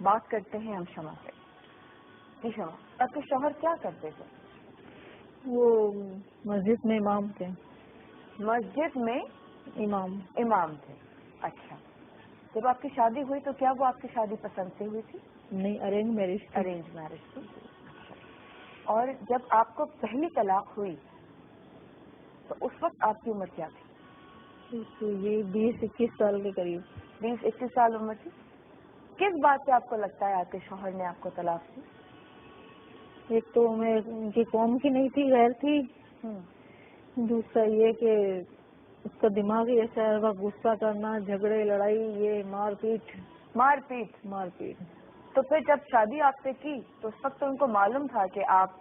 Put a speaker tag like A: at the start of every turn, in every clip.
A: بات کرتے ہیں ہم شمع سے. جی شمع, آپ کے شوہر کیا کرتے تھے؟
B: وہ مسجد میں امام تھے.
A: مسجد میں
B: امام
A: تھے. اچھا, جب آپ کی شادی ہوئی تو کیا وہ آپ کی شادی پسند سے ہوئی تھی؟
B: نہیں, ارینج
A: میرج تھی. اور جب آپ کو پہلی طلاق ہوئی تو اس وقت آپ کی عمر کیا تھی؟
B: یہ 20-21 سال کے قریب.
A: 20-21 سال عمر تھی. کس بات سے آپ کو لگتا ہے آپ کے شوہر نے آپ کو طلاق دی؟
B: ایک تو میں ان کی قوم کی نہیں تھی, غیر تھی. دوسرا یہ کہ اس کا دماغ ہی ایسا ہے, غصہ کرنا, جھگڑے, لڑائی, یہ مار پیٹ.
A: تو پھر جب شادی آپ سے کی تو اس وقت تو ان کو معلوم تھا کہ آپ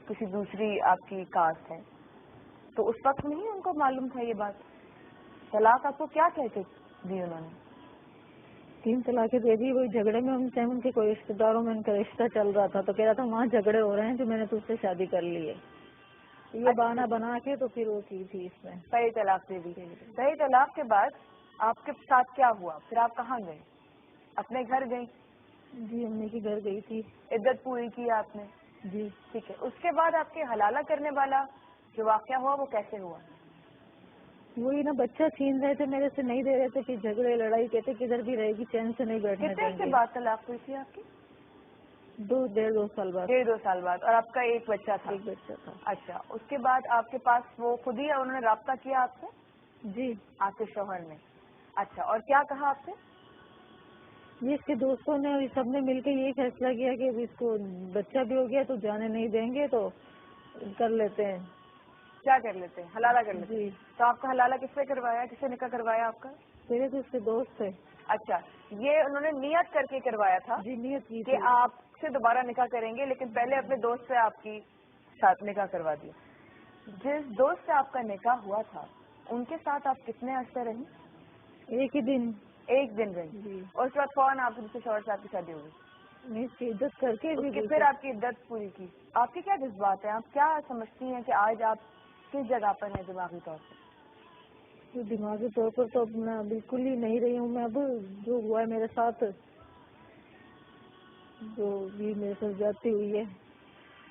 A: کسی دوسری آپ کی کاسٹ ہے, تو اس وقت نہیں ان کو معلوم تھا یہ بات؟ طلاق آپ کو کیا کہہ کے دی انہوں نے؟
B: 3 طلاقیں دے دی. وہی جھگڑے میں ان کے کوئی رشتے داروں میں ان کا رشتہ چل رہا تھا, تو کہہ رہا تھا وہاں جھگڑے ہو رہے ہیں جو میں نے تجھ سے شادی کر لی ہے. یہ بہانہ بنا کے تو پھر وہ کی تھی اس میں
A: صحیح طلاق دے دی. صحیح طلاق کے بعد آپ کے ساتھ کیا ہوا؟ پھر آپ کہاں گئے؟ اپنے گھر گئی؟
B: جی, امی کے گھر گئی تھی.
A: عدت پوری کی آپ نے؟
B: جی.
A: ٹھیک ہے. اس کے بعد آپ کے حلالہ کرنے والا جو واقعہ ہوا وہ کیسے ہوا؟
B: وہی نا, بچہ چھین رہے تھے میرے سے, نہیں دے رہے تھے, کہ جھگڑے لڑائی, کہتے کدھر بھی رہے گی, چین سے نہیں بیٹھنے دیں گے.
A: کتنے بعد طلاق ہوئی تھی آپ کی؟
B: 1.5-2 سال بعد.
A: 1.5-2 سال بعد. اور آپ کا ایک بچہ تھا؟
B: ایک بچہ تھا.
A: اچھا, اس کے بعد آپ کے پاس وہ خود ہی انہوں نے رابطہ کیا آپ سے؟
B: جی.
A: آپ کے شوہر نے؟ اچھا, اور کیا کہا آپ سے؟
B: یہ اس کے دوستوں نے اور سب نے مل کے یہی فیصلہ کیا کہ اس کو بچہ بھی ہو گیا تو جانے نہیں دیں گے, تو کر لیتے ہیں.
A: کیا کر لیتے ہیں؟ حلالہ کر لیتے ہیں.
B: جی.
A: تو آپ کا حلالہ کس سے کروایا, کس سے نکاح کروایا آپ کا؟
B: میرے تو اس کے دوست تھے.
A: اچھا, یہ انہوں نے نیت کر کے کروایا تھا؟
B: جی, نیت کی
A: کہ آپ سے دوبارہ نکاح کریں گے, لیکن پہلے اپنے دوست سے آپ کی ساتھ نکاح کروا دیا. جس دوست سے آپ کا نکاح ہوا تھا ان کے ساتھ آپ کتنے عرصے رہی؟
B: ایک ہی دن.
A: ایک دن رہی.
B: جی.
A: اور اس کے بعد فوراً آپ سے شوہر سے آپ کی شادی ہوگی؟
B: میں اس کی عزت کر کے
A: پھر آپ کی عدت پوری کی. آپ کے کیا جذبات ہیں, آپ کیا سمجھتی ہیں کہ آج آپ کس جگہ پر ہیں دماغی طور پر؟
B: دماغی طور پر تو اب میں بالکل ہی نہیں رہی ہوں. میں اب جو ہوا ہے میرے ساتھ, جو بھی میرے ساتھ جاتی ہوئی ہے.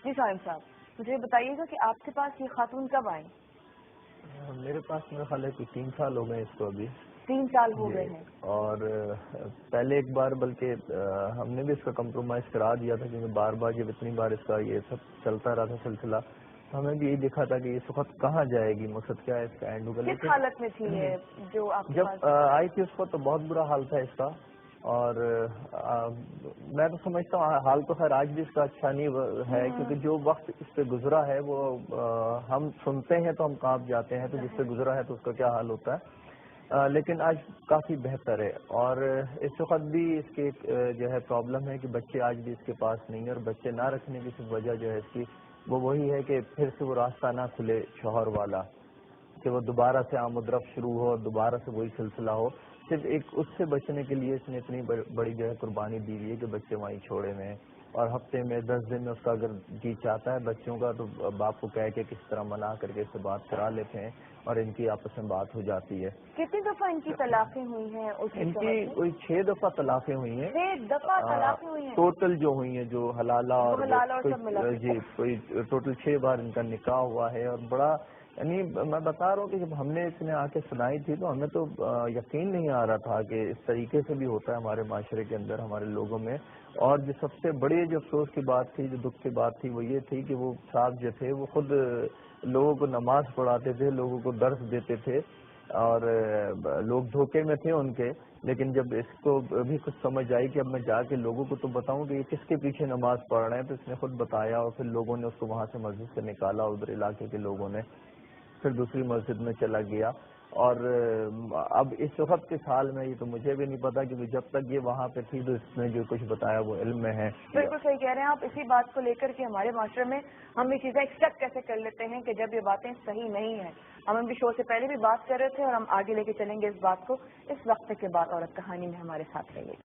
A: جی صاحب صاحب, مجھے بتائیے گا کہ آپ کے پاس یہ خاتون کب آئیں؟
C: میرے پاس میرا خیال ہے کہ 3 سال ہو گئے اس کو ابھی.
A: 3 سال ہو گئے ہیں.
C: اور پہلے ایک بار بلکہ ہم نے بھی اس کا کمپرومائز کرا دیا تھا, کیونکہ بار بار جب اتنی بار اس کا یہ سب چلتا رہا تھا سلسلہ, تو ہمیں بھی یہی دیکھا تھا کہ اس وقت کہاں جائے گی, مقصد کیا ہے اس کا اینڈ ہوگا.
A: کس حالت میں تھی یہ جو آپ
C: جب آئی تھی اس کو تو بہت برا حال تھا اس کا, اور میں تو سمجھتا ہوں حال تو خیر آج بھی اس کا اچھا نہیں ہے, کیونکہ جو وقت اس پہ گزرا ہے وہ ہم سنتے ہیں تو ہم کانپ جاتے ہیں, تو جس پہ گزرا ہے تو اس کا کیا حال ہوتا ہے. لیکن آج کافی بہتر ہے. اور اس وقت بھی اس کی جو ہے پرابلم ہے کہ بچے آج بھی اس کے پاس نہیں ہیں, اور بچے نہ رکھنے کی صرف وجہ جو ہے اس کی وہ وہی ہے کہ پھر سے وہ راستہ نہ کھلے شوہر والا, کہ وہ دوبارہ سے آمد رفت شروع ہو اور دوبارہ سے وہی سلسلہ ہو. صرف ایک اس سے بچنے کے لیے اس نے اتنی بڑی جو ہے قربانی دی ہوئی ہے کہ بچے وہیں چھوڑے ہوئے ہیں, اور ہفتے میں 10 دن میں اس کا اگر جی چاہتا ہے بچوں کا تو باپ کو کہہ کے کس طرح منع کر کے اس سے بات کرا لیتے ہیں, اور ان کی آپس میں بات ہو جاتی ہے.
A: کتنی دفعہ ان کی طلاقیں ہوئی ہیں؟
C: ان کی کوئی 6 دفعہ طلاقیں ہوئی ہیں.
A: 6 دفعہ طلاقیں ہوئی ہیں
C: ٹوٹل جو ہوئی ہیں, جو حلالہ اور
A: سب ملا کے.
C: جی, کوئی ٹوٹل 6 بار ان کا نکاح ہوا ہے. اور بڑا یعنی میں بتا رہا ہوں کہ جب ہم نے اس نے آ کے سنائی تھی تو ہمیں تو یقین نہیں آ رہا تھا کہ اس طریقے سے بھی ہوتا ہے ہمارے معاشرے کے اندر, ہمارے لوگوں میں. اور جو سب سے بڑی جو افسوس کی بات تھی, جو دکھ کی بات تھی, وہ یہ تھی کہ وہ صاحب جو تھے وہ خود لوگوں کو نماز پڑھاتے تھے, لوگوں کو درس دیتے تھے, اور لوگ دھوکے میں تھے ان کے. لیکن جب اس کو بھی کچھ سمجھ آئی کہ اب میں جا کے لوگوں کو تو بتاؤں کہ یہ کس کے پیچھے نماز پڑھ رہے ہیں, تو اس نے خود بتایا, اور پھر لوگوں نے اس کو وہاں سے مسجد سے نکالا, ادھر علاقے کے لوگوں نے, پھر دوسری مسجد میں چلا گیا. اور اب اس وقت کے حال میں یہ تو مجھے بھی نہیں پتا کہ جب تک یہ وہاں پہ تھی تو اس نے جو کچھ بتایا وہ علم میں ہے.
A: بالکل صحیح کہہ رہے ہیں آپ. اسی بات کو لے کر کے ہمارے معاشرے میں ہم یہ چیزیں ایکسپٹ کیسے کر لیتے ہیں کہ جب یہ باتیں صحیح نہیں ہیں. ہم بھی شو سے پہلے بھی بات کر رہے تھے, اور ہم آگے لے کے چلیں گے اس بات کو اس وقت کے بعد. عورت کہانی میں ہمارے ساتھ رہیے.